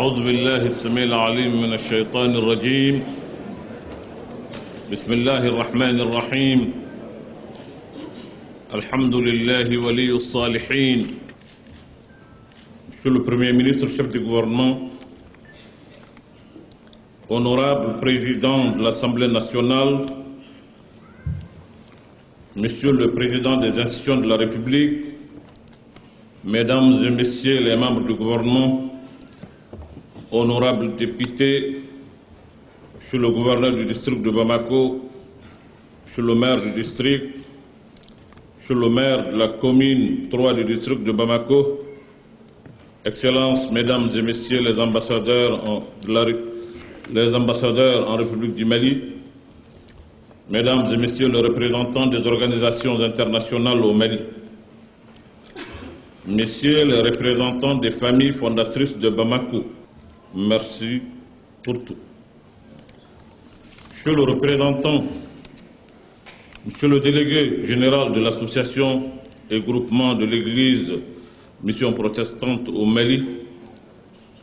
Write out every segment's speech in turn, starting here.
أعوذ بالله السميع العليم من الشيطان الرجيم. بسم الله الرحمن الرحيم. الحمد لله ولي الصالحين. Monsieur le Premier ministre, chef du gouvernement, honorable président de l'Assemblée nationale, Monsieur le président des institutions de la République, Mesdames et Messieurs les membres du gouvernement, honorables députés, Monsieur le gouverneur du district de Bamako, Monsieur le maire du district, Monsieur le maire de la commune 3 du district de Bamako, Excellences, Mesdames et Messieurs les ambassadeurs en République du Mali, Mesdames et Messieurs les représentants des organisations internationales au Mali, Messieurs les représentants des familles fondatrices de Bamako, merci pour tout. Monsieur le représentant, Monsieur le délégué général de l'association et groupement de l'Église Mission protestante au Mali,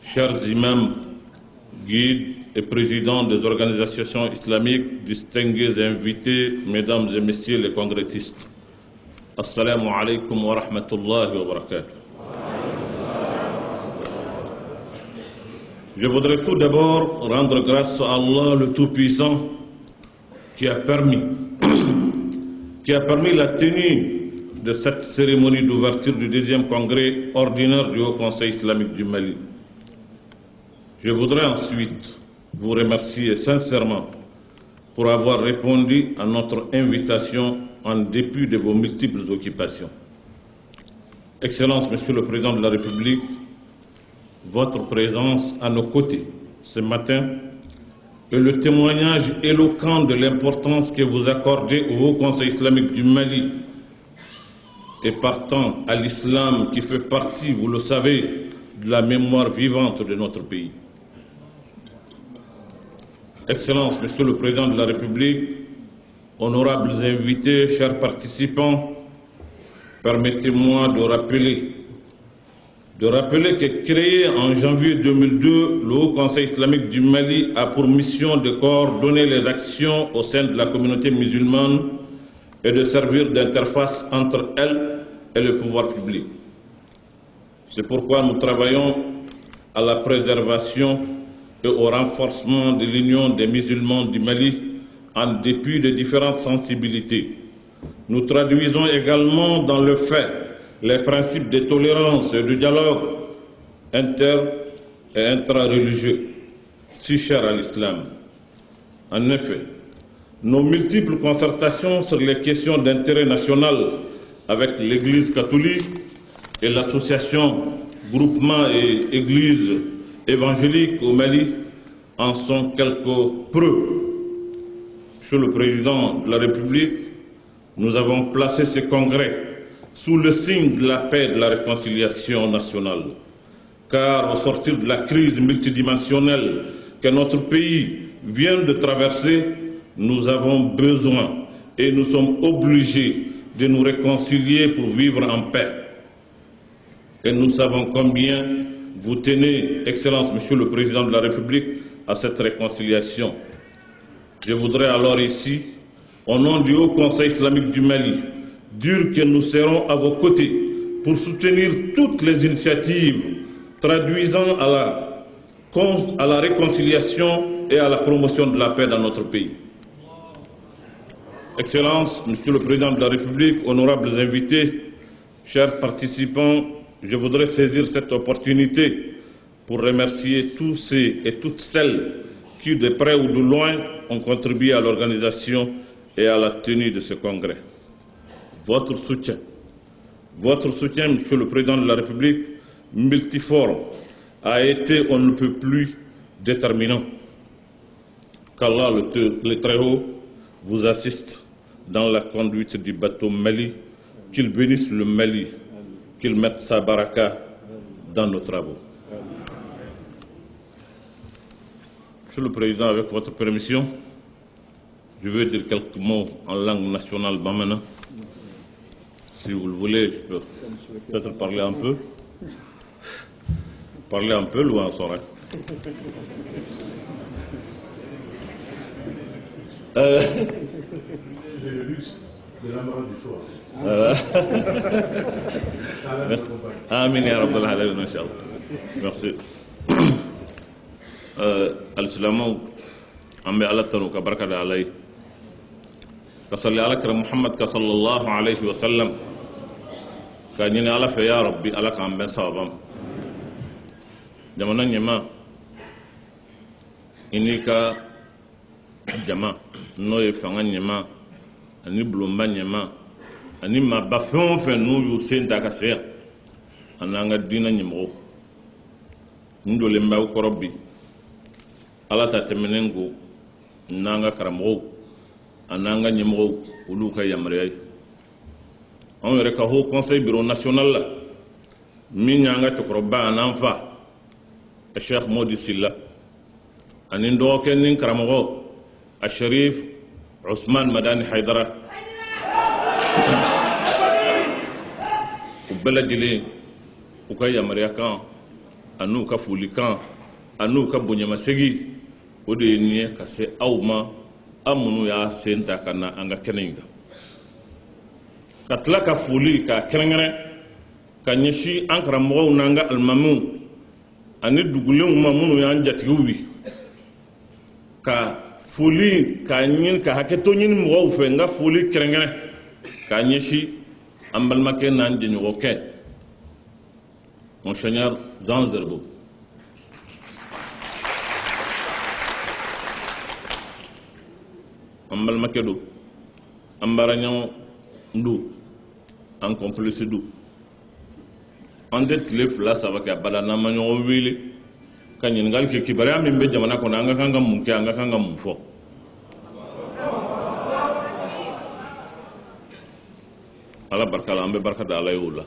chers imams, guides et présidents des organisations islamiques, distingués et invités, Mesdames et Messieurs les congressistes. Assalamu alaikum wa rahmatullahi wa barakatuh. Je voudrais tout d'abord rendre grâce à Allah le Tout-Puissant qui a permis la tenue de cette cérémonie d'ouverture du 2e congrès ordinaire du Haut Conseil islamique du Mali. Je voudrais ensuite vous remercier sincèrement pour avoir répondu à notre invitation en dépit de vos multiples occupations. Excellence, Monsieur le Président de la République, votre présence à nos côtés ce matin est le témoignage éloquent de l'importance que vous accordez au Haut Conseil islamique du Mali et partant à l'islam qui fait partie, vous le savez, de la mémoire vivante de notre pays. Excellences, Monsieur le Président de la République, honorables invités, chers participants, permettez-moi de rappeler que créé en janvier 2002, le Haut Conseil islamique du Mali a pour mission de coordonner les actions au sein de la communauté musulmane et de servir d'interface entre elle et le pouvoir public. C'est pourquoi nous travaillons à la préservation et au renforcement de l'union des musulmans du Mali en dépit de différentes sensibilités. Nous traduisons également dans le fait les principes de tolérance et de dialogue inter- et intra-religieux, si chers à l'islam. En effet, nos multiples concertations sur les questions d'intérêt national avec l'Église catholique et l'association Groupement et Église évangélique au Mali en sont quelques preuves. Monsieur le Président de la République, nous avons placé ce congrès sous le signe de la paix et de la réconciliation nationale. Car au sortir de la crise multidimensionnelle que notre pays vient de traverser, nous avons besoin et nous sommes obligés de nous réconcilier pour vivre en paix. Et nous savons combien vous tenez, Excellence, Monsieur le Président de la République, à cette réconciliation. Je voudrais alors ici, au nom du Haut Conseil islamique du Mali, dire que nous serons à vos côtés pour soutenir toutes les initiatives traduisant à la réconciliation et à la promotion de la paix dans notre pays. Excellences, Monsieur le Président de la République, honorables invités, chers participants, je voudrais saisir cette opportunité pour remercier tous ceux et toutes celles qui, de près ou de loin, ont contribué à l'organisation et à la tenue de ce congrès. Votre soutien, Monsieur le Président de la République, multiforme, a été, on ne peut plus, déterminant. Qu'Allah, le Très-Haut, vous assiste dans la conduite du bateau Mali, qu'il bénisse le Mali, qu'il mette sa baraka dans nos travaux. Monsieur le Président, avec votre permission, je vais dire quelques mots en langue nationale bamana. Si vous le voulez, je peux peut-être parler un peu. Parler un peu loin, Sorak. J'ai le luxe de l'amaran du soir. Amin ya rabbal alamin, inshallah. Merci. Al-Islamu ambe Allah tanu ka barka da alai. Ka salli ala kira Muhammad ka sallallahu alaihi wa sallam. Ka nyini ala fe ya rabbi ala ka ambe sabam. Jamana nyema ini ka jama no ye fanga nyema ani bulomba nyema ani ma ba fɛn fɛn n'u y'u sen ta ka se yan an n'an ka diinɛ ɲɛmɔgɔw n dolen b'aw kɔrɔ bi ala ta tɛmɛnen ko n'an ka karamɔgɔw an n'an ka ɲɛmɔgɔw olu ka yamaruya ye anw yɛrɛ ka haut conseil bureau national la min y'an ka cɛkɔrɔba an'an fa Cheikh Modi Silla ani dɔgɔkɛ ni karamɔgɔ Sharif Usman Madani Haidara u bɛɛ lajɛlen u ka yamaruya kan an'u ka foli kan an'u ka bonyamasegi o de ye nin ye ka se aw ma aw minnu y'a sen ta ka na an ka kɛnɛ in kan ka tila ka foli ka kɛrɛnkɛrɛn ka ɲɛsin an karamɔgɔw n'an ka alimamiw ani dugulenw ma minnu y'an jatigiw ye ka foli ka ɲini ka hakɛto ɲini mɔgɔw fɛ n ka foli kɛrɛnkɛrɛn k'a ɲɛsin an balimakɛ n'an jɛɲɔgɔnkɛ Monseigneur Jean Zerbo. An balimakɛ don an baaraɲɔgɔn don an complice don an tɛ tile 2-3 kɛ abada n'an ma ɲɔgɔn wele ka ɲininkali kɛ kibaruya min bɛ jamana kɔnɔ an ka kan ka mun kɛ an ka kan ka mun fɔ ala barika la an bɛ barika da ala ye o la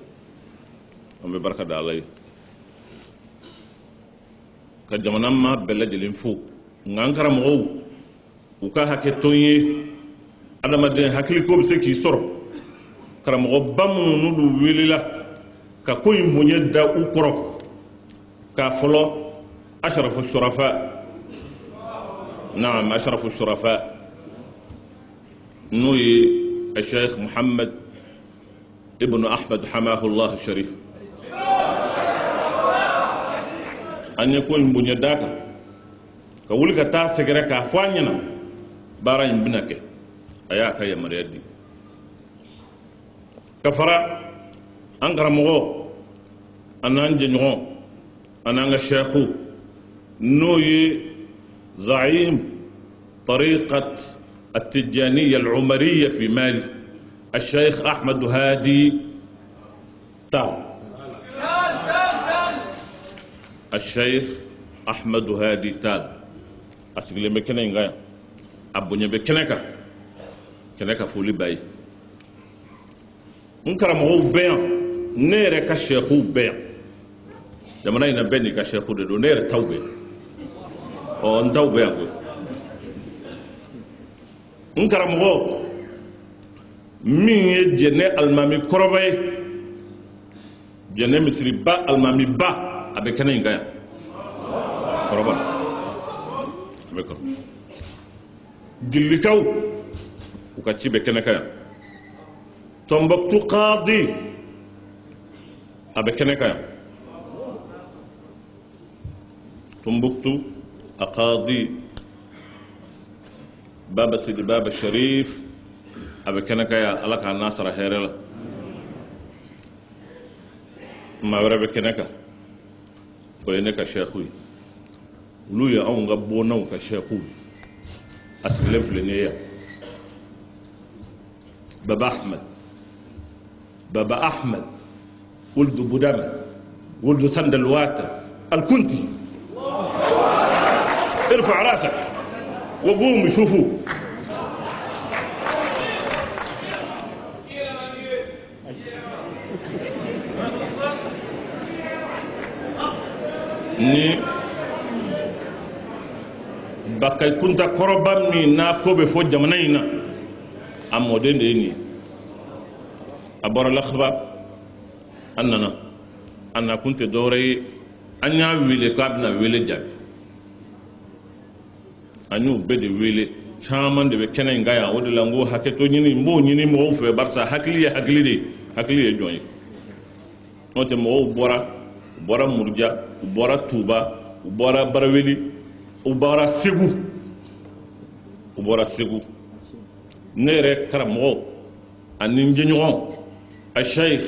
an bɛ barika da ala ye ka jamana maa bɛɛ lajɛlen fo nka an karamɔgɔw u ka hakɛ to n ye adamaden hakiliko bɛ se k'i sɔrɔ karamɔgɔba minnu n'olu welela ka ko in bonya da u kɔrɔ k'a fɔlɔ ashrafu shurafa naam ashrafu shurafa n'o ye Sheikh Muhammad ibn Ahmad Hamahullah Sharif an ye ko in bonya da kan ka wuli ka taa sɛgɛrɛ k'a fɔ an ɲɛna baara in bɛna kɛ a y'a ka yamaruya di ka fara an karamɔgɔ an n'an jɛɲɔgɔn an n'an ka sheikhu n'o ye zaim طريقة التجانية العمرية في مالي الشيخ أحمد هادي تال الشيخ أحمد هادي تال أسجل مكانه إنغايا أبوني بكنكا فولي باي نكرمه بيان نير كشيخو بيان jamana ina bɛɛ n'i ka sheikhu de don ne yɛrɛ taw bɛ n taw bɛ yan n karamɔgɔ min ye jɛnɛ alimami kɔrɔba ye jɛnɛ misiriba alimami ba a bɛ kɛnɛ in kan yan kɔrɔba a bɛ kɔrɔ dilikaw u ka ci bɛ kɛnɛ kan yan Tombouctou qadi a bɛ kɛnɛ kan yan Tombouctou Qadi Baba Sidi Baba Sharif avec Kenaka ala ka nasara herela ma wara be Kenaka ko eneka sheikhu lu ya on ga bonaw ka sheikhu asile fleniya Baba Ahmed ولد بودامة ولد سندلواتة الكنتي ارفع راسك وقوم شوفوا ni bakay kunta koroba mi na ko be fo jamana ina amode ndeni abora lakhba annana anna kunta dawri an y'a wele k'a bɛna wele jaabi an y'u bɛɛ de wele caman de bɛ kɛnɛ in kan yan o de la n ko hakɛto ɲini n b'o ɲini mɔgɔw fɛ barisa hakili ye hakili de ye hakili ye jɔn ye n'o tɛ mɔgɔw bɔra u bɔra Muruja u bɔra Tuba u bɔra Baraweli u bɔra Segu u bɔra Segu ne yɛrɛ karamɔgɔ ani n jɛɲɔgɔn a Sheikh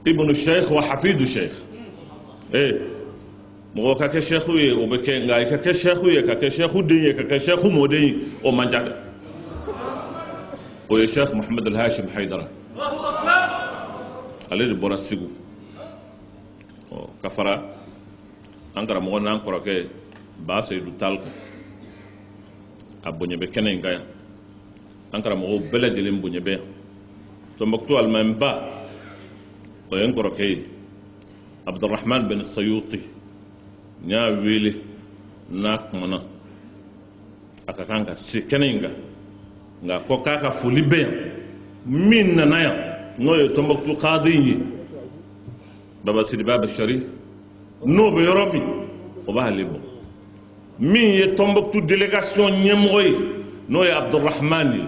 Ibnu Sheikh wa Hafidu Sheikh mɔgɔ ka kɛ sheikhu ye o bɛ kɛ nka i ka kɛ sheikhu ye ka kɛ sheikhu den ye ka kɛ sheikhu mɔden ye o man ca dɛ o ye Sheikh Mohamed El Hashim Haidara ale de bɔra Segu ka fara an karamɔgɔ n'an kɔrɔkɛ Ba Seydou Tall kan a bonya bɛ kɛnɛ in kan yan an karamɔgɔw bɛɛ lajɛlen bonya bɛ yan Tombouctou alimami ba o ye n kɔrɔkɛ ye Abdurrahman Ben Sayuti n y'a wele n'a kumana a ka kan ka se kɛnɛ in kan nka ko k'a ka foli bɛ yan min nana yan n'o ye Tombouctou Kadi ye Baba Sidiba Bachari n'o bɛ yɔrɔ min o b'ale bɔ min ye Tombouctou délégation ɲɛmɔgɔ ye n'o ye Abdurrahman ye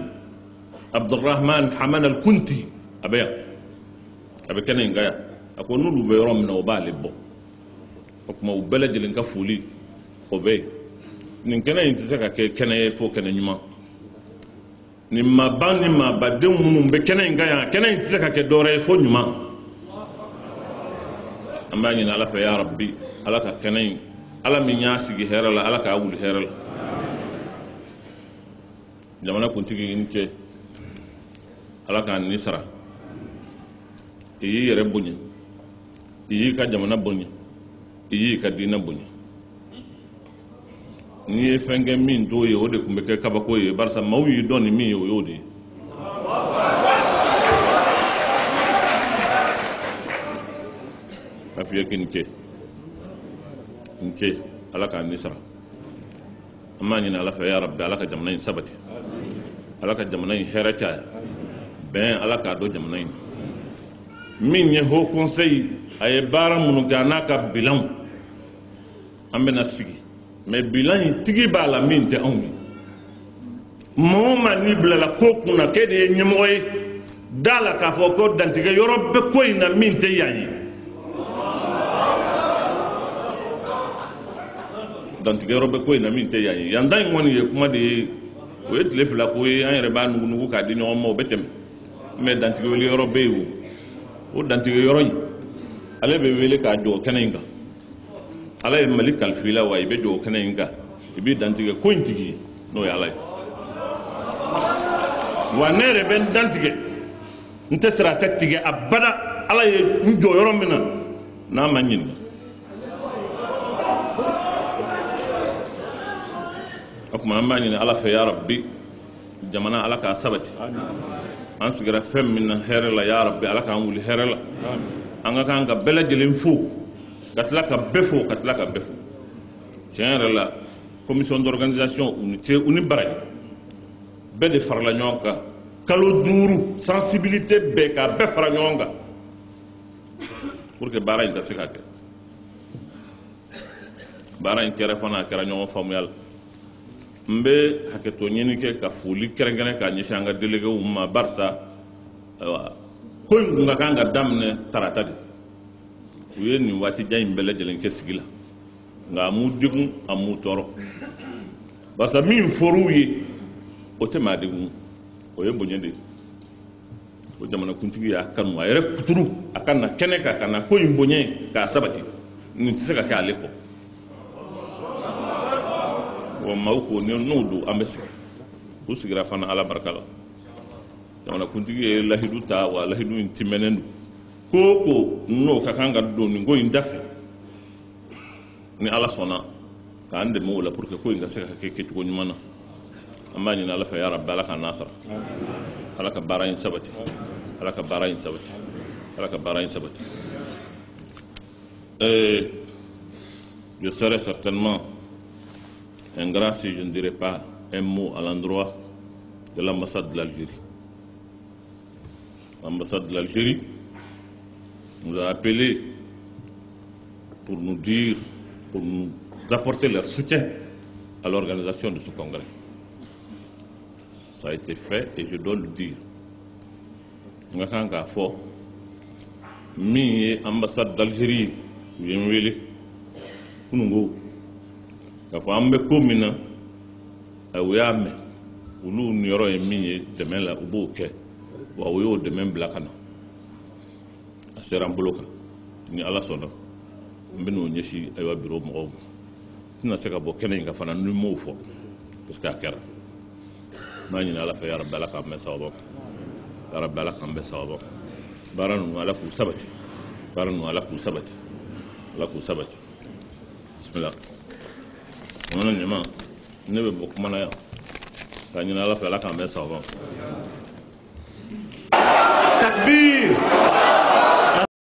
Abdurrahman Haman Al Kunti a bɛ yan a bɛ kɛnɛ in kan yan a ko n'olu bɛ yɔrɔ min na o b'ale bɔ o kuma u bɛɛ lajɛlen ka foli o bɛ yen nin kɛnɛ in tɛ se ka kɛ kɛnɛ ye fo kɛnɛ ɲuman ni maaba ni maabadenw minnu bɛ kɛnɛ in kan yan kɛnɛ in tɛ se ka kɛ dɔwɛrɛ ye fo ɲuman an b'a ɲini Ala fɛ ya Rabbi Ala ka kɛnɛ in Ala min y'a sigi hɛrɛ la Ala k'a wuli hɛrɛ la jamana kuntigi i ni ce Ala k'a ni sara i y'i yɛrɛ bonya i y'i ka jamana bonya i y'i ka diinɛ bonya n'i ye fɛn kɛ min t'o ye o de tun bɛ kɛ kabako ye barisa maaw y'i dɔn ni min ye o y'o de ye a f'i ye k'i ni ce Ala k'a ni sara an b'a ɲini Ala fɛ ya Rabbi Ala ka jamana in sabati Ala ka jamana in hɛrɛ caya bɛn Ala k'a dɔn jamana in min ye Haut Conseil a ye baara minnu kɛ a n'a ka bilanw an bɛna sigi mais bilan in tigi b'a la min tɛ anw ye maa o maa n'i bilala ko kunna k'e de ye ɲɛmɔgɔ ye da la k'a fɔ ko dantigɛ yɔrɔ bɛ ko in na min tɛ yan ye dantigɛ yɔrɔ bɛ ko in na min tɛ yan ye yan ta in kɔni ye kuma de ye o ye tile fila ko ye an yɛrɛ b'a nugunugu k'a di ɲɔgɔn ma o bɛ tɛmɛ mais dantigɛ wele yɔrɔ bɛ yen o dantigɛ yɔrɔ in ale bɛ wele k'a jɔ kɛnɛ in kan Ala ye Mali kalifa i la wa i bɛ jɔ kɛnɛ in kan i bɛ dantigɛ ko in tigi ye n'o ye Ala ye wa ne yɛrɛ bɛ n dantigɛ n tɛ sira tɛ tigɛ abada Ala ye n jɔ yɔrɔ min na n'a ma ɲininka o tuma an b'a ɲini Ala fɛ ya Rabbi jamana Ala k'a sabati an sigira fɛn min na hɛrɛ la ya Rabbi Ala k'an wuli hɛrɛ la an ka kan ka bɛɛ lajɛlen fo ka tila ka bɛɛ fo ka tila ka bɛɛ fo tiɲɛ yɛrɛ la commission d'organisation u ni Baraji bɛɛ de farala ɲɔgɔn kan kalo 5 sensibilité bɛɛ ka bɛɛ fara ɲɔgɔn kan pour que baara in ka se ka kɛ baara in kɛra fana a kɛra ɲɔgɔn faamuya la n bɛ hakɛto ɲini kɛ ka foli kɛrɛnkɛrɛn k'a ɲɛsin an ka déléguéw ma barisa ko in tun ka kan ka daminɛ tarata de u ye nin waati jan in bɛɛ lajɛlen kɛ sigi la nka a m'u degun a m'u tɔɔrɔ barisa min fɔr'u ye o tɛ maa degun o ye bonya de ye o jamanakuntigi y'a kanu a yɛrɛ kuturu a ka na kɛnɛ kan ka na ko in bonya k'a sabati nin tɛ se ka kɛ ale kɔ wa maaw ko n'o don an bɛ sigi u sigira fana Ala barika la jamanakuntigi ye lahidu ta wa lahidu in timɛnen don ko n'o ka kan ka don nin ko in dafɛ ni Ala sɔnna k'an dɛmɛ o la pour que ko in ka se ka kɛ kɛcogo ɲuman na an b'a ɲini Ala fɛ ya Rabbi Ala k'a nasara Ala ka baara in sabati Ala ka baara in sabati Ala ka baara in sabati je serais certainement ingrat si je ne dirais pas un mot à l'endroit de l'ambassade de l'Algérie. L'ambassade de l'Algérie nous a appelés pour nous dire pour nous apporter leur soutien à l'organisation de ce congrès. Ça a été fait et je dois le dire. Nga kan ka fo mi ambassade d'Algérie yemwele kunungo ka fo ambe komina awiyame ulu nyoro emi demain la uboke wa wo demain blakana aseram bloka ni ala sona mbeno nyeshi aywa bureau mo tina seka bo kenen ka fana nu mo fo parce que akera mani ala fa ya rabbala ka mesawaba ya rabbala ka mesawaba baranu ala ku sabati baranu ala ku sabati ala ku sabati bismillah ona nyama nebe bok mana ya kanyina ala fa ala ka mesawaba Takbir!